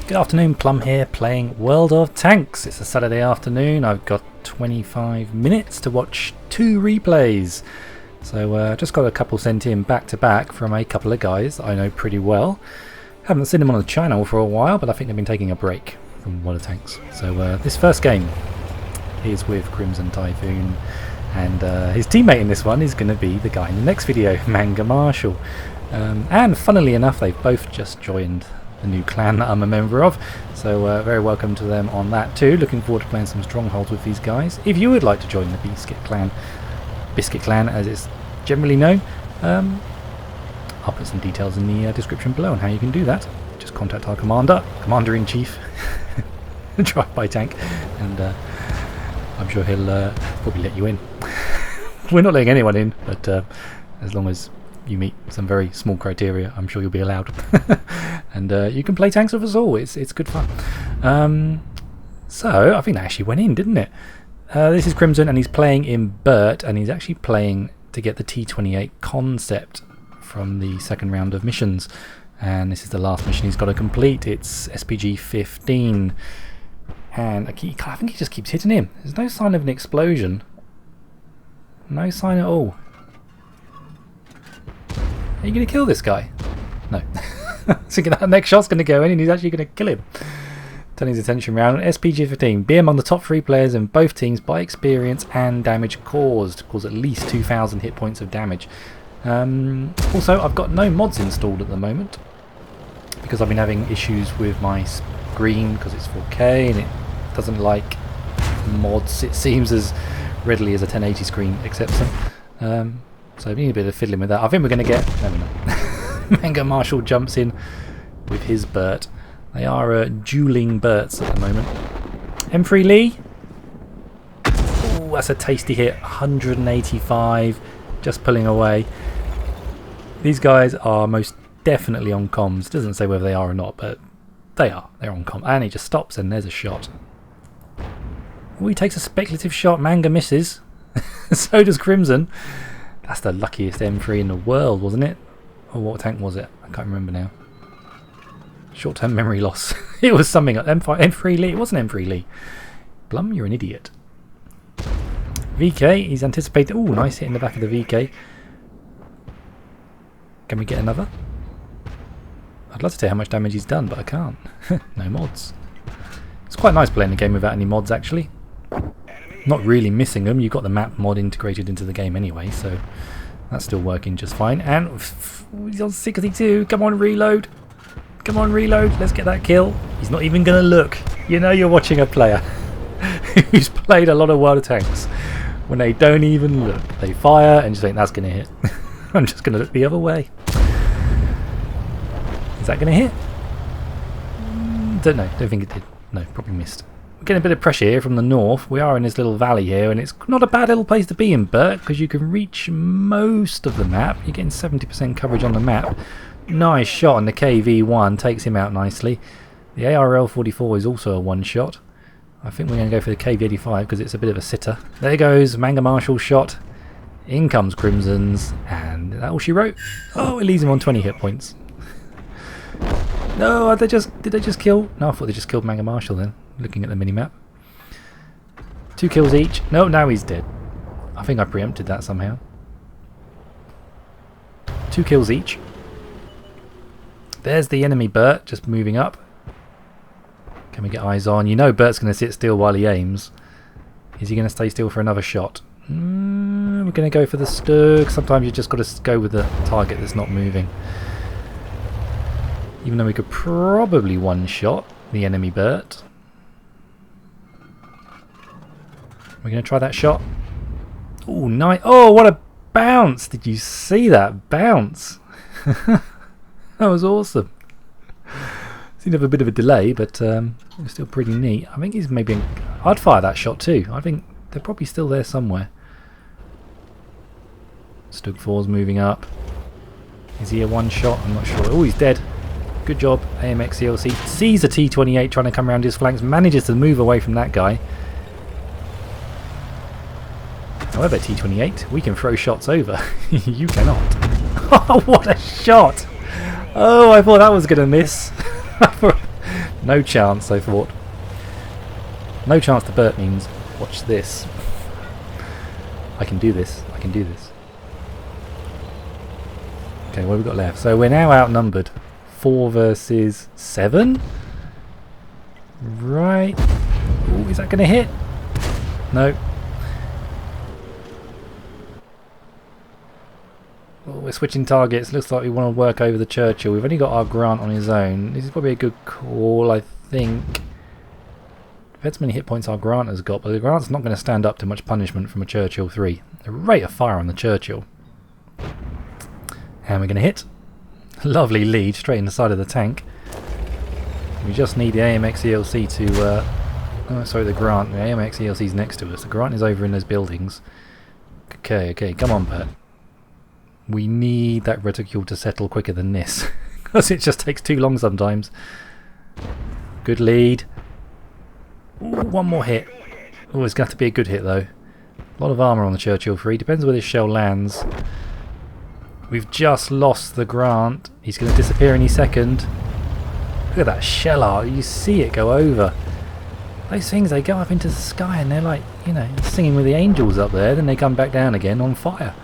Good afternoon, Plum here, playing World of Tanks. It's a Saturday afternoon. I've got 25 minutes to watch 2 replays. So just got a couple sent in back to back from a couple of guys that I know pretty well. Haven't seen them on the channel for a while, but I think they've been taking a break from World of Tanks. So this first game is with Crimson Typhoon, and his teammate in this one is going to be the guy in the next video, Manga Marshall. And funnily enough, they've both just joined the new clan that I'm a member of, so very welcome to them on that too. Looking forward to playing some strongholds with these guys. If you would like to join the Biscuit Clan as it's generally known, I'll put some details in the description below on how you can do that. Just contact our commander-in-chief, drive-by tank, and I'm sure he'll probably let you in. We're not letting anyone in, but as long as you meet some very small criteria, I'm sure you'll be allowed. And you can play tanks with us all. It's good fun. So I think that actually went in, didn't it? This is Crimson, and he's playing in Burt, and he's actually playing to get the T28 concept from the second round of missions. And this is the last mission he's got to complete. It's SPG 15, and I think he just keeps hitting him. There's no sign of an explosion. No sign at all. Are you going to kill this guy? No. So that next shot's going to go in and he's actually going to kill him. Turning his attention around. SPG 15. Be among the top 3 players in both teams by experience and damage caused. Cause at least 2,000 hit points of damage. Also, I've got no mods installed at the moment because I've been having issues with my screen because it's 4K and it doesn't like mods, it seems, as readily as a 1080 screen accepts them. So we need a bit of fiddling with that. I think we're going to get... No, we're not. Manga Marshall jumps in with his Burt. They are dueling Burts at the moment. M3 Lee. Ooh, that's a tasty hit. 185. Just pulling away. These guys are most definitely on comms. Doesn't say whether they are or not, but they are. They're on comms. And he just stops and there's a shot. Oh, he takes a speculative shot. Manga misses. So does Crimson. That's the luckiest M3 in the world, wasn't it? Or what tank was it? I can't remember now. Short-term memory loss. It was something like M3 Lee. It wasn't M3 Lee. Blum, you're an idiot. VK, he's anticipated. Oh, nice hit in the back of the VK. Can we get another? I'd love to tell you how much damage he's done, but I can't. No mods. It's quite nice playing the game without any mods, actually. Not really missing them. You've got the map mod integrated into the game anyway, so that's still working just fine. And he's on 62. Come on, reload. Come on, reload. Let's get that kill. He's not even going to look. You know you're watching a player who's played a lot of World of Tanks when they don't even look. They fire and just think that's going to hit. I'm just going to look the other way. Is that going to hit? Don't know. Don't think it did. No, probably missed. We're getting a bit of pressure here from the north. We are in this little valley here, and it's not a bad little place to be in Burt because you can reach most of the map. You're getting 70% coverage on the map. Nice shot, and the KV-1 takes him out nicely. The ARL-44 is also a one-shot. I think we're going to go for the KV-85 because it's a bit of a sitter. There goes Manga Marshall's shot. In comes Crimson's, and that all she wrote. Oh, it leaves him on 20 hit points. No, did they just kill? No, I thought they just killed Manga Marshall then. Looking at the minimap. 2 kills each. No, now he's dead. I think I preempted that somehow. 2 kills each. There's the enemy Burt just moving up. Can we get eyes on? You know Burt's going to sit still while he aims. Is he going to stay still for another shot? We're going to go for the Stug. Sometimes you just got to go with the target that's not moving. Even though we could probably one-shot the enemy Burt. We're going to try that shot. Oh, nice. Oh, what a bounce. Did you see that bounce? That was awesome. Seemed to have a bit of a delay, but it was still pretty neat. I think he's maybe... I'd fire that shot too. I think they're probably still there somewhere. Stug 4's moving up. Is he a one shot? I'm not sure. Oh, he's dead. Good job. AMX ELC sees a T28 trying to come around his flanks. Manages to move away from that guy. However, T28, we can throw shots over. You cannot. Oh, what a shot! Oh, I thought that was going to miss. No chance, I thought. No chance to Bert means watch this. I can do this. I can do this. Okay, what have we got left? So we're now outnumbered. 4 versus 7? Right. Ooh, is that going to hit? No. Oh, we're switching targets. Looks like we want to work over the Churchill. We've only got our Grant on his own. This is probably a good call, I think. Depends how many hit points our Grant has got, but the Grant's not going to stand up to much punishment from a Churchill 3. The rate of fire on the Churchill. And we're going to hit. Lovely lead straight in the side of the tank. We just need the AMX ELC to... oh, sorry, the Grant. The AMX ELC is next to us. The Grant is over in those buildings. Okay, okay, come on, Bert. We need that reticule to settle quicker than this. Because it just takes too long sometimes. Good lead. Ooh, one more hit. Oh, it's going to have to be a good hit, though. A lot of armour on the Churchill 3. Depends where this shell lands. We've just lost the Grant. He's going to disappear any second. Look at that shell art. You see it go over. Those things, they go up into the sky and they're like, you know, singing with the angels up there. Then they come back down again on fire.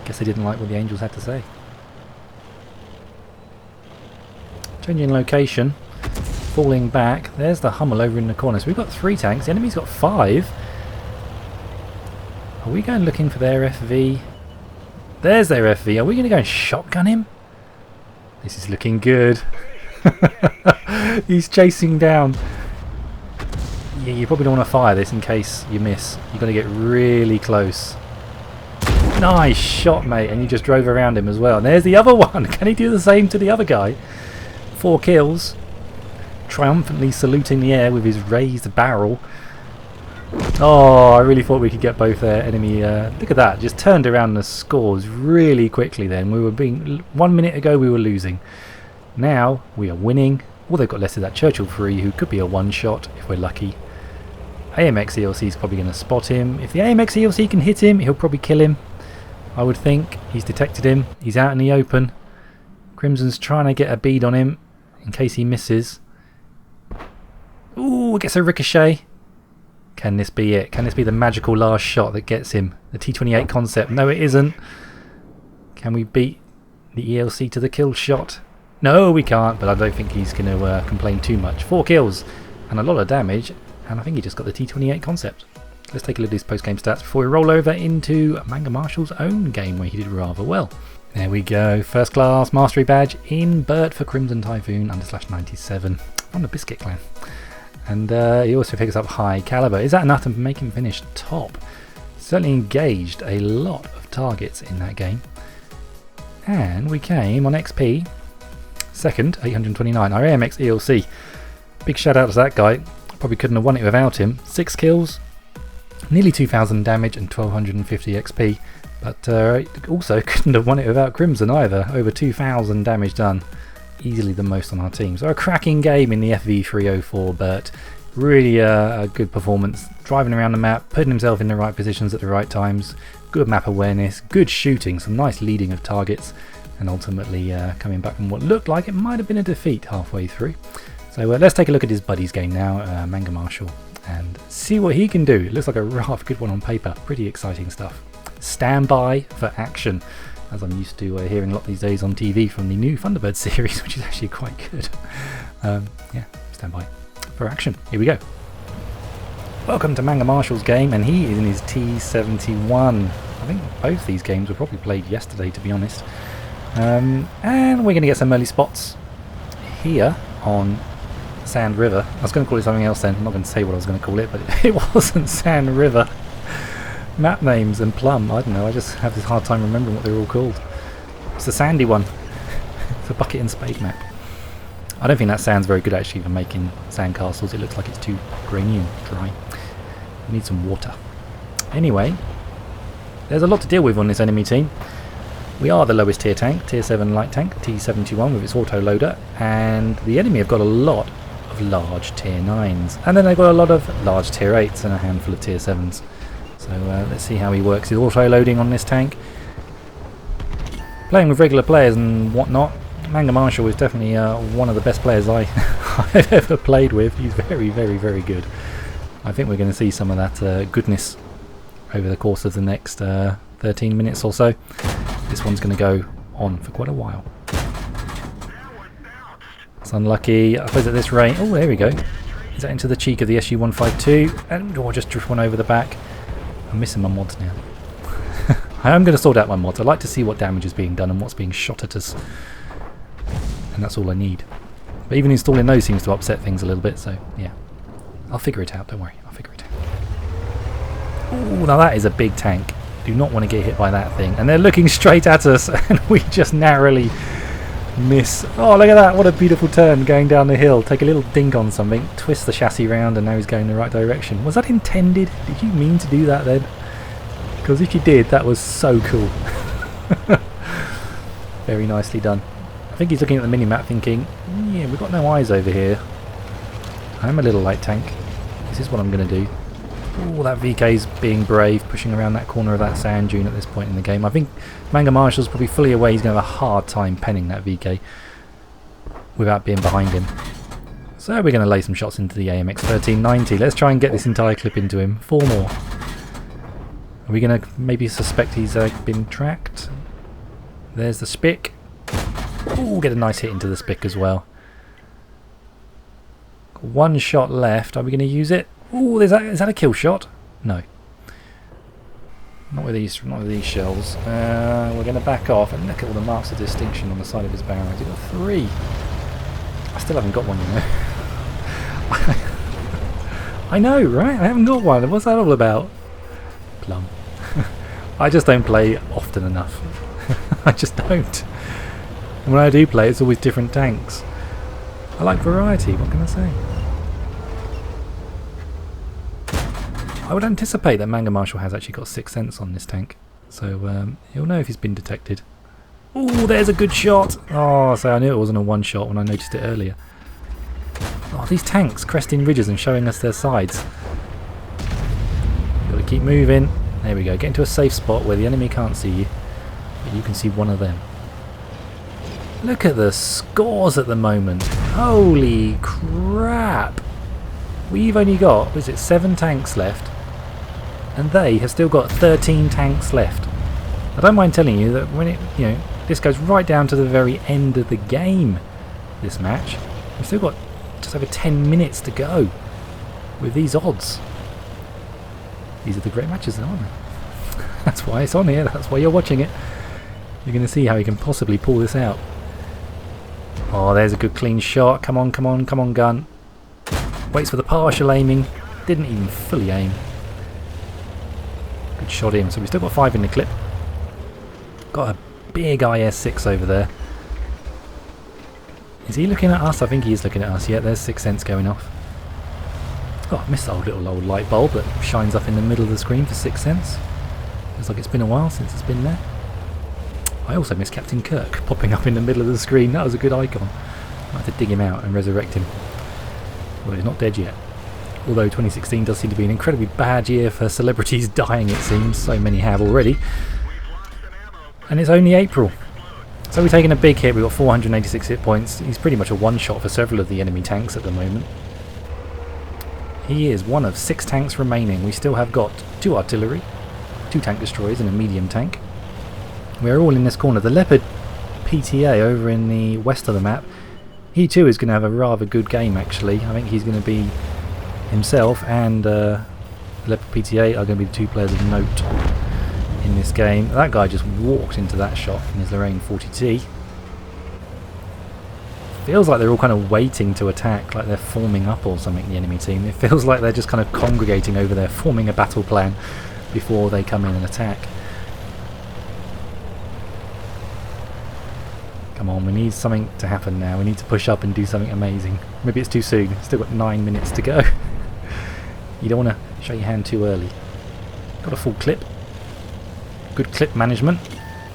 Guess they didn't like what the angels had to say. Changing location. Falling back. There's the Hummel over in the corner. So we've got 3 tanks. The enemy's got 5. Are we going looking for their FV? There's their FV. Are we going to go and shotgun him? This is looking good. He's chasing down. Yeah, you probably don't want to fire this in case you miss. You've got to get really close. Nice shot, mate. And you just drove around him as well. And there's the other one. Can he do the same to the other guy? 4 kills. Triumphantly saluting the air with his raised barrel. Oh, I really thought we could get both their enemy. Look at that, just turned around the scores really quickly then. We were being 1 minute ago we were losing. Now we are winning. All they've got less is that Churchill 3, who could be a one-shot if we're lucky. AMX ELC is probably going to spot him. If the AMX ELC can hit him, he'll probably kill him, I would think. He's detected him. He's out in the open. Crimson's trying to get a bead on him in case he misses. Ooh, gets a ricochet. Can this be it? Can this be the magical last shot that gets him? The T28 concept. No, it isn't. Can we beat the ELC to the kill shot? No, we can't, but I don't think he's going to complain too much. 4 kills and a lot of damage, and I think he just got the T28 concept. Let's take a look at his post-game stats before we roll over into Manga Marshall's own game where he did rather well. There we go. First class mastery badge in Bert for Crimson Typhoon /97 from the Biscuit Clan. And he also picks up high caliber. Is that enough to make him finish top? Certainly engaged a lot of targets in that game. And we came on XP second, 829. Our AMX ELC. Big shout out to that guy. Probably couldn't have won it without him. 6 kills, nearly 2,000 damage and 1250 XP. But also couldn't have won it without Crimson either. Over 2,000 damage done. Easily the most on our team. So a cracking game in the FV304 Bert. Really a good performance. Driving around the map, putting himself in the right positions at the right times. Good map awareness, good shooting, some nice leading of targets, and ultimately coming back from what looked like it might have been a defeat halfway through. So let's take a look at his buddy's game now, Manga Marshall, and see what he can do. It looks like a rough good one on paper. Pretty exciting stuff. Stand by for action, as I'm used to hearing a lot these days on TV from the new Thunderbird series, which is actually quite good. Yeah, stand by for action. Here we go. Welcome to Manga Marshall's game, and he is in his T71. I think both these games were probably played yesterday, to be honest. And we're going to get some early spots here on Sand River. I was going to call it something else then. I'm not going to say what I was going to call it, but it wasn't Sand River. Map names and Plum, I don't know, I just have this hard time remembering what they're all called. It's the sandy one. It's a bucket and spade map. I don't think that sounds very good actually for making sand castles. It looks like it's too grainy and dry. We need some water. Anyway, there's a lot to deal with on this enemy team. We are the lowest tier tank, tier 7 light tank, T71 with its auto loader, and the enemy have got a lot of large tier 9s, and then they've got a lot of large tier 8s and a handful of tier 7s. So let's see how he works his auto loading on this tank. Playing with regular players and whatnot, Manga Marshall is definitely one of the best players I I've ever played with. He's very, very, very good. I think we're going to see some of that goodness over the course of the next 13 minutes or so. This one's going to go on for quite a while. It's unlucky. I suppose at this rate... Oh, there we go. Is that into the cheek of the SU-152? And oh, just drift one over the back. I'm missing my mods now. I am going to sort out my mods. I like to see what damage is being done and what's being shot at us. And that's all I need. But even installing those seems to upset things a little bit, so yeah. I'll figure it out, don't worry. I'll figure it out. Ooh, now that is a big tank. Do not want to get hit by that thing. And they're looking straight at us and we just narrowly miss. Oh, look at that. What a beautiful turn going down the hill. Take a little dink on something, twist the chassis round, and now he's going in the right direction. Was that intended? Did you mean to do that then? Because if you did, that was so cool. Very nicely done. I think he's looking at the mini-map thinking, yeah, we've got no eyes over here. I'm a little light tank. This is what I'm going to do. Oh, that VK's being brave, pushing around that corner of that sand dune at this point in the game. I think Manga Marshall's probably fully aware he's going to have a hard time penning that VK without being behind him. So we're going to lay some shots into the AMX 1390. Let's try and get this entire clip into him. 4 more. Are we going to maybe suspect he's been tracked? There's the spick. Oh, get a nice hit into the spick as well. 1 shot left. Are we going to use it? Oh, is that a kill shot? No. Not with these shells. We're going to back off and look at all the marks of distinction on the side of his barrel. He's got 3. I still haven't got one, you know. I know, right? I haven't got one. What's that all about? Plum. I just don't play often enough. I just don't. And when I do play, it's always different tanks. I like variety, what can I say? I would anticipate that Manga Marshall has actually got 6th sense on this tank. So he'll know if he's been detected. Oh, there's a good shot! Oh, so I knew it wasn't a 1 shot when I noticed it earlier. Oh, these tanks cresting ridges and showing us their sides. Got to keep moving. There we go. Get into a safe spot where the enemy can't see you, but you can see one of them. Look at the scores at the moment. Holy crap! We've only got, what is it, 7 tanks left, and they have still got 13 tanks left. I don't mind telling you that when this goes right down to the very end of the game, this match. We've still got just over 10 minutes to go with these odds. These are the great matches, aren't they? That's why it's on here, that's why you're watching it. You're going to see how he can possibly pull this out. Oh, there's a good clean shot. Come on, come on, come on, gun. Waits for the partial aiming. Didn't even fully aim. Good shot in. So we've still got 5 in the clip. Got a big IS-6 over there. Is he looking at us? I think he's looking at us. Yeah, there's 6th sense going off. Oh, I missed the little old light bulb that shines up in the middle of the screen for 6th sense. Looks like it's been a while since it's been there. I also missed Captain Kirk popping up in the middle of the screen. That was a good icon. I have to dig him out and resurrect him. Well, he's not dead yet. Although 2016 does seem to be an incredibly bad year for celebrities dying, it seems. So many have already. And it's only April. So we're taking a big hit. We've got 486 hit points. He's pretty much a one-shot for several of the enemy tanks at the moment. He is one of 6 tanks remaining. We still have got 2 artillery, 2 tank destroyers and a medium tank. We're all in this corner. The Leopard PTA over in the west of the map, he too is going to have a rather good game actually. I think he's going to be himself and Leopard PTA are going to be the 2 players of note in this game. That guy just walked into that shot in his Lorraine 40T. Feels like they're all kind of waiting to attack, like they're forming up or something, the enemy team. It feels like they're just kind of congregating over there, forming a battle plan before they come in and attack. Come on, we need something to happen now. We need to push up and do something amazing. Maybe it's too soon. Still got 9 minutes to go. You don't want to show your hand too early. Got a full clip. Good clip management.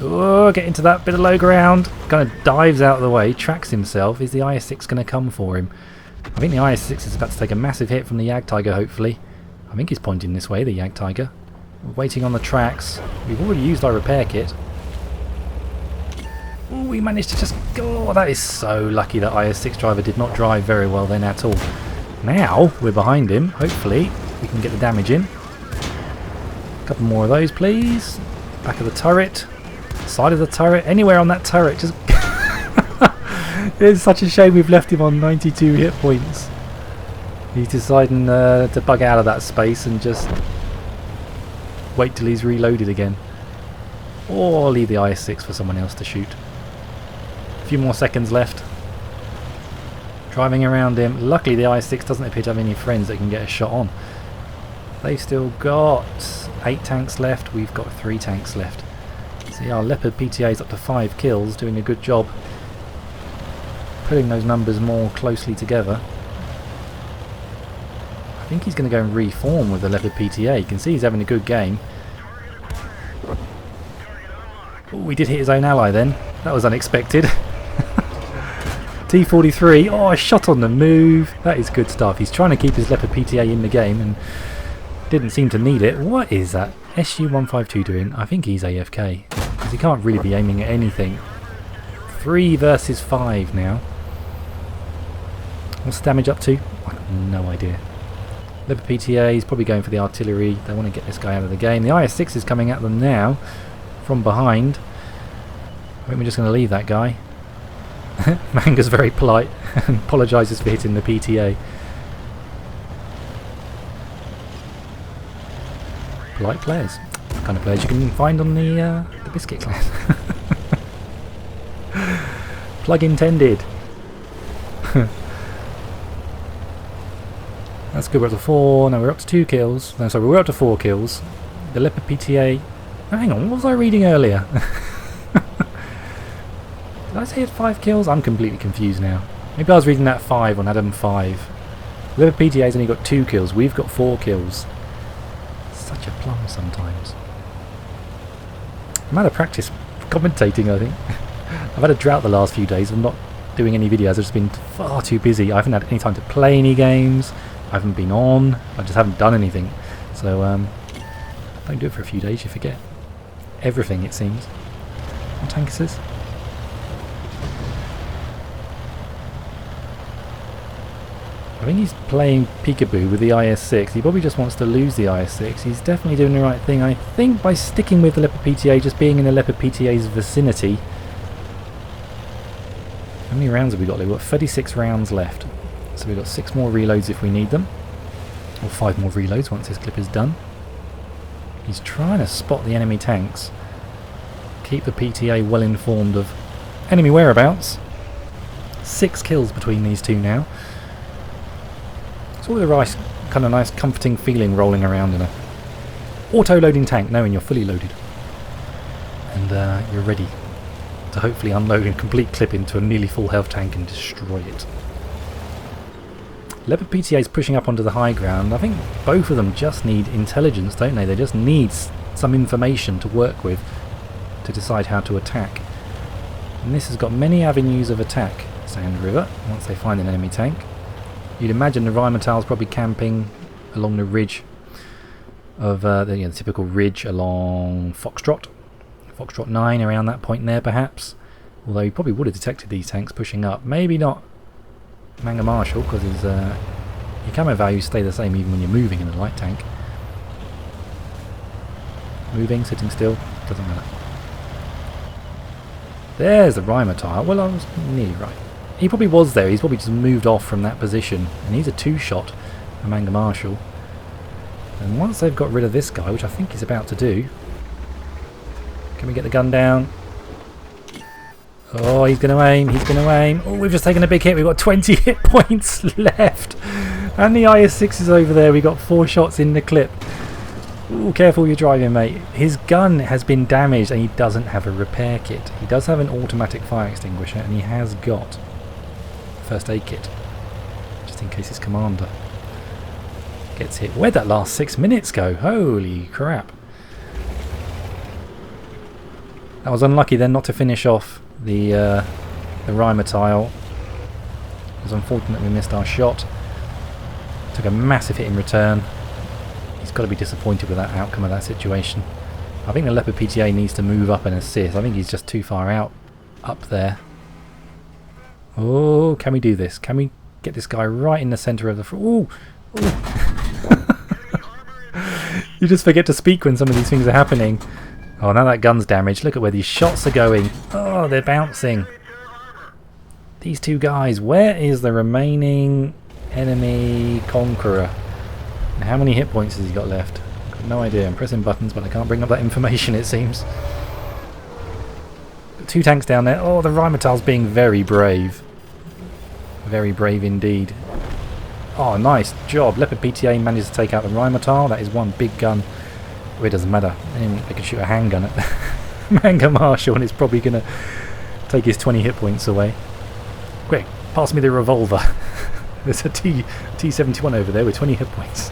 Oh, get into that bit of low ground. Kind of dives out of the way, tracks himself. Is the IS-6 going to come for him? I think the IS-6 is about to take a massive hit from the Jagdtiger, hopefully. I think he's pointing this way, the Jagdtiger. We're waiting on the tracks. We've already used our repair kit. Oh, we managed to just go. Oh, that is so lucky that IS6 driver did not drive very well then at all. Now we're behind him. Hopefully we can get the damage in. A couple more of those, please. Back of the turret. Side of the turret. Anywhere on that turret. Just. It's such a shame we've left him on 92 hit points. He's deciding to bug out of that space and just wait till he's reloaded again. Or leave the IS6 for someone else to shoot. A few more seconds left. Driving around him. Luckily the IS6 doesn't appear to have any friends that can get a shot on. They've still got 8 tanks left. We've got 3 tanks left. See, our Leopard PTA is up to 5 kills, doing a good job putting those numbers more closely together. I think he's going to go and reform with the Leopard PTA. You can see he's having a good game. Oh, we did hit his own ally then. That was unexpected. T43. Oh, a shot on the move. That is good stuff. He's trying to keep his Leopard PTA in the game and didn't seem to need it. What is that SU-152 doing? I think he's AFK, because he can't really be aiming at anything. 3 versus 5 now. What's the damage up to? I have no idea. Leopard PTA is probably going for the artillery. They want to get this guy out of the game. The IS-6 is coming at them now from behind. I think we're just going to leave that guy. Manga's very polite and apologises for hitting the PTA. Polite players. The kind of players you can find on the Biscuit clan. Plug intended. That's good, we're up to 4. No, we're up to 2 kills. No, sorry, we're up to 4 kills. The Leopard PTA... Oh, hang on, what was I reading earlier? Did I say it 5 kills? I'm completely confused now. Maybe I was reading that 5 on Adam 5. Leopard PTA's only got 2 kills. We've got 4 kills. Such a plum sometimes. I'm out of practice commentating, I think. I've had a drought the last few days of not doing any videos. I've just been far too busy. I haven't had any time to play any games. I haven't been on. I just haven't done anything. So, don't do it for a few days, you forget everything, it seems. What tank is this? I think he's playing peekaboo with the IS-6. He probably just wants to lose the IS-6. He's definitely doing the right thing, I think, by sticking with the Leopard PTA, just being in the Leopard PTA's vicinity. How many rounds have we got? We've got 36 rounds left. So we've got 6 more reloads if we need them. Or 5 more reloads once this clip is done. He's trying to spot the enemy tanks. Keep the PTA well informed of enemy whereabouts. 6 kills between these two now. It's all a nice, kind of nice comforting feeling rolling around in a auto-loading tank, knowing you're fully loaded. And you're ready to hopefully unload a complete clip into a nearly full health tank and destroy it. Leopard PTA is pushing up onto the high ground. I think both of them just need intelligence, don't they? They just need some information to work with to decide how to attack. And this has got many avenues of attack, Sand River, once they find an enemy tank. You'd imagine the Rheinmetall's probably camping along the ridge of the typical ridge along Foxtrot. Foxtrot 9 around that point there perhaps. Although he probably would have detected these tanks pushing up. Maybe not Manga Marshall, because his your camo values stay the same even when you're moving in a light tank. Moving, sitting still, doesn't matter. There's the Rheinmetall. Well, I was nearly right. He probably was there, he's probably just moved off from that position. And he's a 2-shot, a Manga Marshall. And once they've got rid of this guy, which I think he's about to do... Can we get the gun down? Oh, he's going to aim, he's going to aim. Oh, we've just taken a big hit. We've got 20 hit points left. And the IS-6 is over there. We've got 4 shots in the clip. Ooh, careful you're driving, mate. His gun has been damaged and he doesn't have a repair kit. He does have an automatic fire extinguisher and he has got a first aid kit. Just in case his commander gets hit. Where'd that last 6 minutes go? Holy crap. That was unlucky then not to finish off the Rheinmetall. It was unfortunate we missed our shot. Took a massive hit in return. He's got to be disappointed with that outcome of that situation. I think the Leopard PTA needs to move up and assist. I think he's just too far out up there. Oh, can we do this? Can we get this guy right in the centre of the... Ooh! You just forget to speak when some of these things are happening. Oh, now that gun's damaged. Look at where these shots are going. Oh, they're bouncing. These two guys. Where is the remaining enemy conqueror? And how many hit points has he got left? I've got no idea. I'm pressing buttons, but I can't bring up that information, it seems. Got two tanks down there. Oh, the Rheinmetall's being very brave. Very brave indeed. Oh, nice job. Leopard PTA managed to take out the Rheinmetall. That is one big gun. Oh, it doesn't matter. They can shoot a handgun at the Manga Marshal, and it's probably going to take his 20 hit points away. Quick, pass me the revolver. There's a T71 over there with 20 hit points.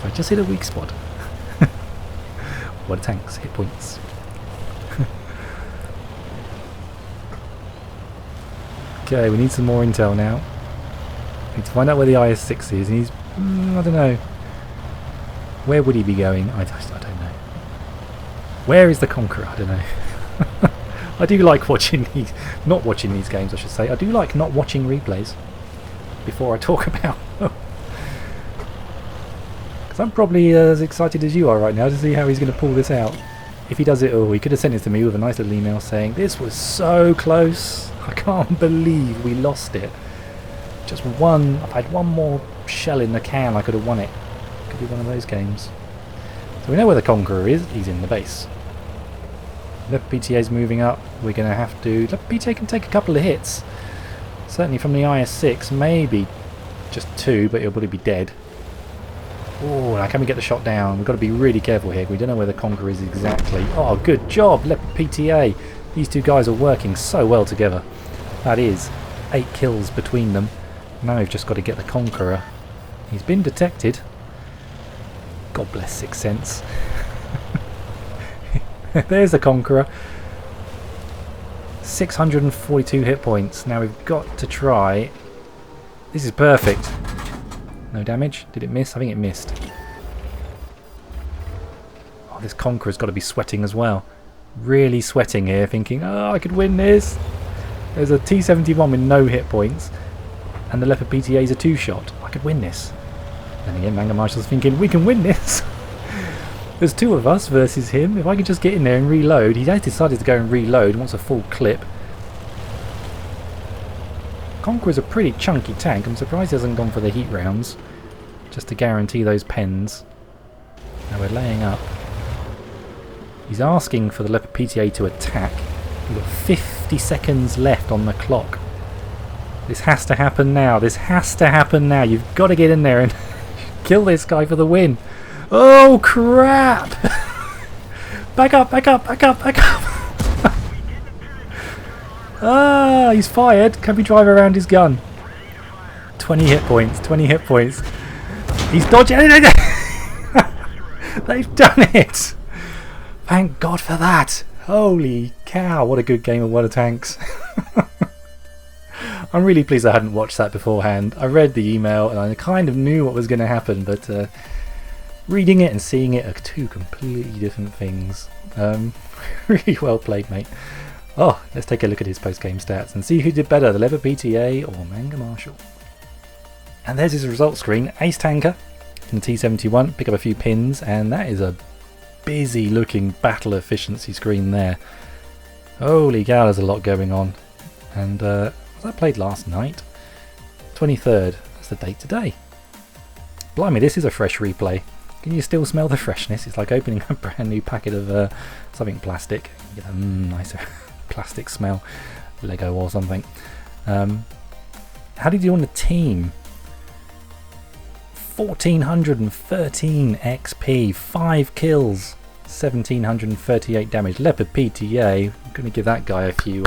I just hit a weak spot. What a tanks, hit points. Okay, we need some more intel now. Need to find out where the IS-6 is, and he's... I don't know. Where would he be going? I don't know. Where is the Conqueror? I don't know. I do like watching these... Not watching these games, I should say. I do like not watching replays before I talk about them. Because I'm probably as excited as you are right now to see how he's going to pull this out. If he does it all, he could have sent it to me with a nice little email saying, "This was so close. I can't believe we lost it. Just one, I've had one more shell in the can, I could have won it." Could be one of those games. So we know where the Conqueror is. He's in the base. Leopard PTA's moving up. We're going to have to... Leopard PTA can take a couple of hits. Certainly from the IS-6. Maybe just two, but he'll probably be dead. Oh, now can we get the shot down? We've got to be really careful here. We don't know where the Conqueror is exactly. Oh, good job, Leopard PTA. These two guys are working so well together. That is 8 kills between them. Now we've just got to get the Conqueror. He's been detected. God bless Sixth Sense. There's the Conqueror. 642 hit points. Now we've got to try... This is perfect. No damage. Did it miss? I think it missed. Oh, this Conqueror's got to be sweating as well. Really sweating here, thinking, oh, I could win this. There's a T71 with no hit points. And the Leopard PTA is a 2-shot. I could win this. Then again, Manga Marshal's thinking, we can win this. There's 2 of us versus him. If I can just get in there and reload. He has decided to go and reload. Wants a full clip. Conqueror's a pretty chunky tank. I'm surprised he hasn't gone for the heat rounds. Just to guarantee those pens. Now we're laying up. He's asking for the Leopard PTA to attack. We've got 50 seconds left on the clock. This has to happen now. This has to happen now. You've got to get in there and kill this guy for the win. Oh, crap! Back up, back up, back up, back up! Ah, he's fired. Can we drive around his gun? 20 hit points, 20 hit points. He's dodging. They've done it! Thank God for that. Holy cow, what a good game of World of Tanks. I'm really pleased I hadn't watched that beforehand. I read the email and I kind of knew what was going to happen, but reading it and seeing it are 2 completely different things. Really well played, mate. Oh, let's take a look at his post-game stats and see who did better, the Leopard PTA or Manga Marshal. And there's his results screen. Ace Tanker in the T71, pick up a few pins, and that is a busy looking battle efficiency screen there. Holy cow, there's a lot going on. And was that played last night? 23rd, that's the date today. Blimey, this is a fresh replay. Can you still smell the freshness? It's like opening a brand new packet of something plastic. You get a nicer plastic smell, Lego or something. How did you do on the team? 1413 XP, 5 kills, 1738 damage. Leopard PTA, I'm going to give that guy a few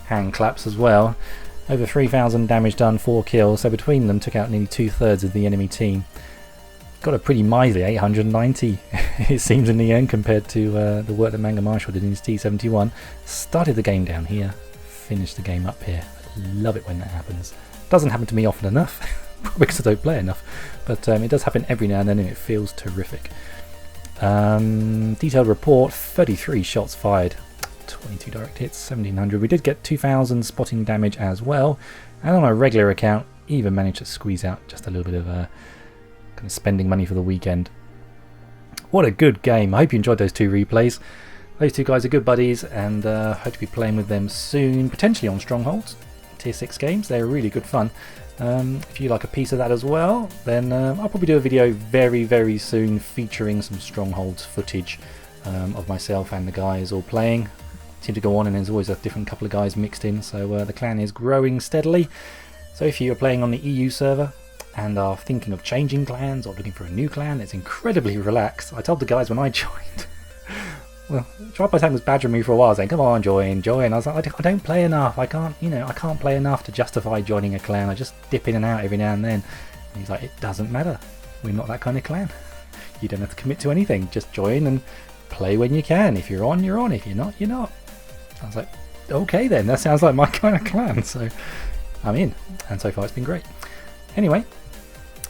hand claps as well. Over 3000 damage done, 4 kills, so between them took out nearly 2/3 of the enemy team. Got a pretty miserly 890 it seems in the end compared to the work that Manga Marshal did in his T71. Started the game down here, finished the game up here. I love it when that happens. Doesn't happen to me often enough, because I don't play enough, but it does happen every now and then and it feels terrific. Detailed report, 33 shots fired, 22 direct hits, 1700. We did get 2000 spotting damage as well, and on a regular account even managed to squeeze out just a little bit of kind of spending money for the weekend. What a good game. I hope you enjoyed those 2 replays. Those 2 guys are good buddies, and hope to be playing with them soon, potentially on Strongholds, tier 6 games. They're really good fun. If you like a piece of that as well, then I'll probably do a video very soon featuring some Strongholds footage of myself and the guys all playing. Seem to go on, and there's always a different couple of guys mixed in, so the clan is growing steadily. So if you are playing on the EU server and are thinking of changing clans or looking for a new clan, it's incredibly relaxed. I told the guys when I joined, well, TriPyTang was badgering me for a while, saying, "Come on, join." I was like, I don't play enough. I can't play enough to justify joining a clan. I just dip in and out every now and then. And he's like, "It doesn't matter. We're not that kind of clan. You don't have to commit to anything. Just join and play when you can. If you're on, you're on. If you're not, you're not." I was like, "Okay then. That sounds like my kind of clan." So I'm in, and so far it's been great. Anyway,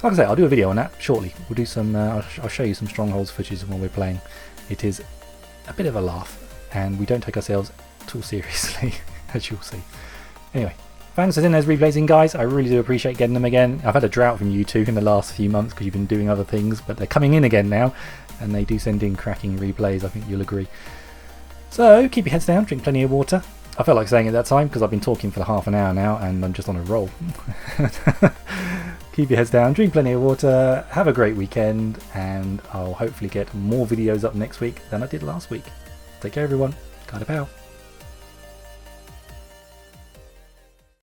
like I say, I'll do a video on that shortly. We'll do some. I'll show you some Strongholds footage while we're playing. It is a bit of a laugh, and we don't take ourselves too seriously, as you'll see. Anyway, thanks for sending those replays in, guys. I really do appreciate getting them again. I've had a drought from you two in the last few months because you've been doing other things, but they're coming in again now, and they do send in cracking replays. I think you'll agree. So keep your heads down, drink plenty of water. I felt like saying it that time because I've been talking for half an hour now, and I'm just on a roll. Keep your heads down, drink plenty of water, have a great weekend, and I'll hopefully get more videos up next week than I did last week. Take care, everyone. Kind of pow.